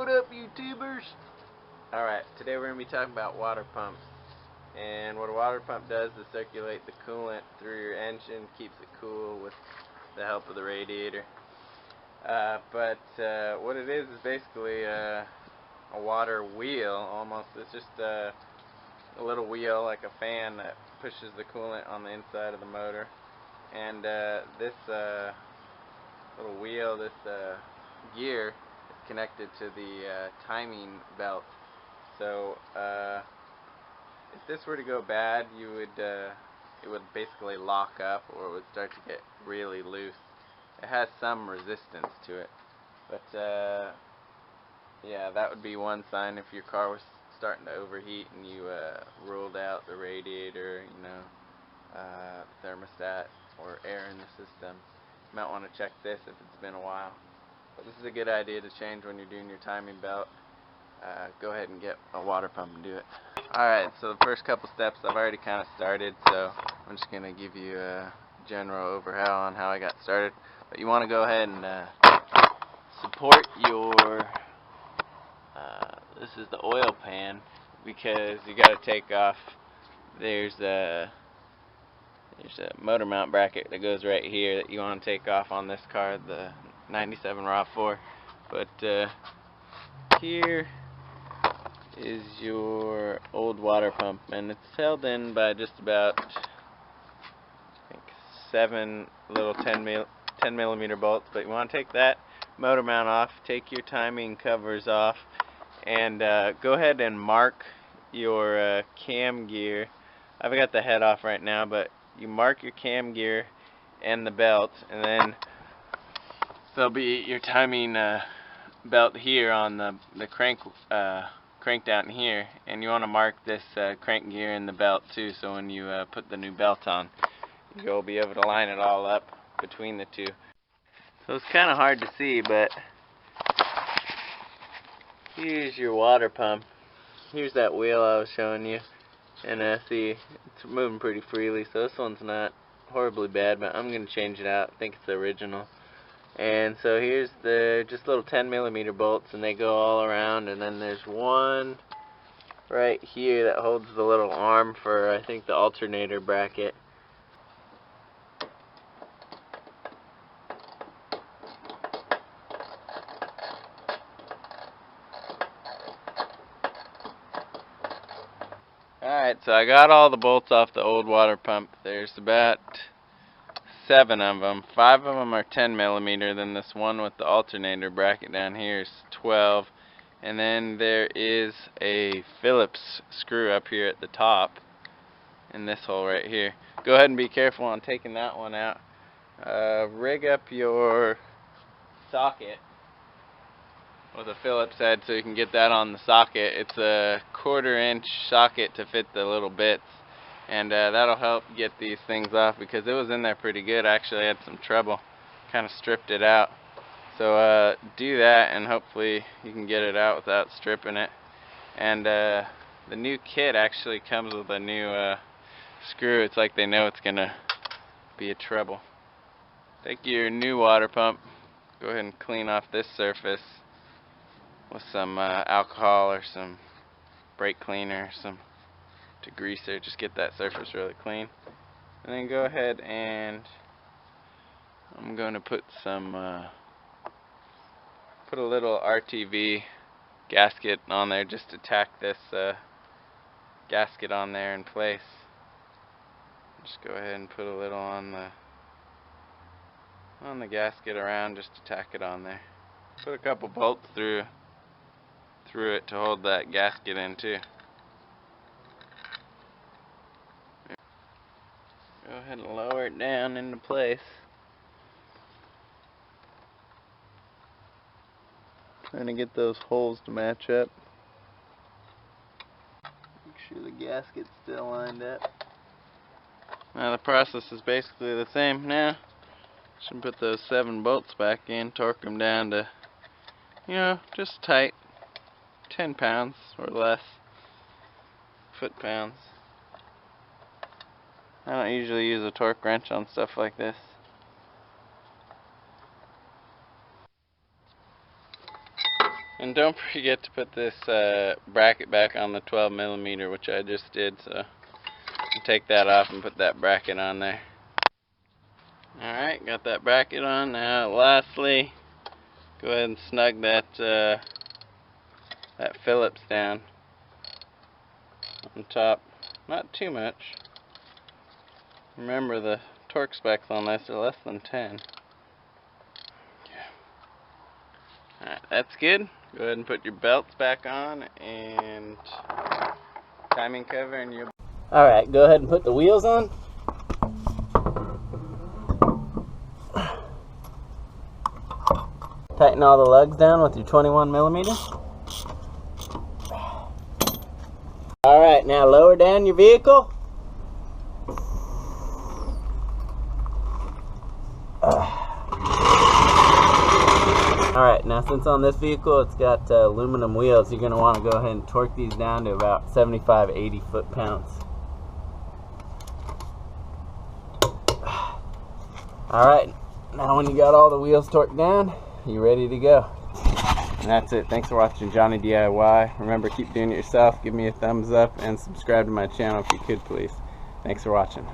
What up, YouTubers? Alright, today we're going to be talking about water pumps. And what a water pump does is circulate the coolant through your engine, keeps it cool with the help of the radiator. But what it is basically a water wheel almost. It's just a little wheel like a fan that pushes the coolant on the inside of the motor. And this little wheel, this gear, is connected to the timing belt. So if this were to go bad, it would basically lock up, or it would start to get really loose. It has some resistance to it, but yeah, that would be one sign if your car was starting to overheat and you ruled out the radiator, thermostat, or air in the system. You might want to check this if it's been a while. But this is a good idea to change when you're doing your timing belt. Go ahead and get a water pump and do it. Alright, so the first couple steps I've already kind of started, so I'm just going to give you a general overhaul on how I got started. But you want to go ahead and support your, this is the oil pan, because you got to take off, there's a motor mount bracket that goes right here that you want to take off on this car, the 97 RAV4. But here is your old water pump, and it's held in by just about, I think, 7 little 10 millimeter bolts. But you want to take that motor mount off, take your timing covers off, and go ahead and mark your cam gear. I've got the head off right now, but you mark your cam gear and the belt, and then there'll be your timing belt here on the crank down here, and you want to mark this crank gear and the belt too, so when you put the new belt on, you'll be able to line it all up between the two. So it's kind of hard to see, but here's your water pump. Here's that wheel I was showing you, and see, it's moving pretty freely, so this one's not horribly bad, but I'm going to change it out. I think it's the original. And so here's the just little 10 millimeter bolts, and they go all around, and then there's one right here that holds the little arm for, I think, the alternator bracket. Alright, so I got all the bolts off the old water pump. There's about 7 of them. 5 of them are 10 millimeter, then this one with the alternator bracket down here is 12, and then there is a Phillips screw up here at the top in this hole right here. Go ahead and be careful on taking that one out. Rig up your socket with a Phillips head so you can get that on the socket. It's a 1/4 inch socket to fit the little bits, and that'll help get these things off, because it was in there pretty good. I actually had some trouble, kind of stripped it out. So do that, and hopefully you can get it out without stripping it. And the new kit actually comes with a new screw. It's like they know it's gonna be a trouble. Take your new water pump, go ahead and clean off this surface with some alcohol or some brake cleaner, some degreaser. Just get that surface really clean, and then go ahead and I'm going to put put a little RTV gasket on there, just to tack this gasket on there in place. Just go ahead and put a little on the gasket around, just to tack it on there. Put a couple bolts through it to hold that gasket in too. Go ahead and lower it down into place. Trying to get those holes to match up. Make sure the gasket's still lined up. Now the process is basically the same now. Should put those 7 bolts back in, torque them down to, just tight, 10 pounds or less, foot-pounds. I don't usually use a torque wrench on stuff like this. And don't forget to put this bracket back on the 12mm, which I just did, so take that off and put that bracket on there. Alright, got that bracket on. Now lastly, go ahead and snug that that Phillips down on top. Not too much. Remember, the torque specs on this are less than 10. Alright, that's good. Go ahead and put your belts back on and timing cover and your... Alright, go ahead and put the wheels on. Tighten all the lugs down with your 21mm. Alright, now lower down your vehicle. Alright, now since on this vehicle it's got aluminum wheels, you're going to want to go ahead and torque these down to about 75-80 foot-pounds. Alright, now when you got all the wheels torqued down, you're ready to go. And that's it. Thanks for watching Jonny DIY. Remember, keep doing it yourself. Give me a thumbs up and subscribe to my channel if you could, please. Thanks for watching.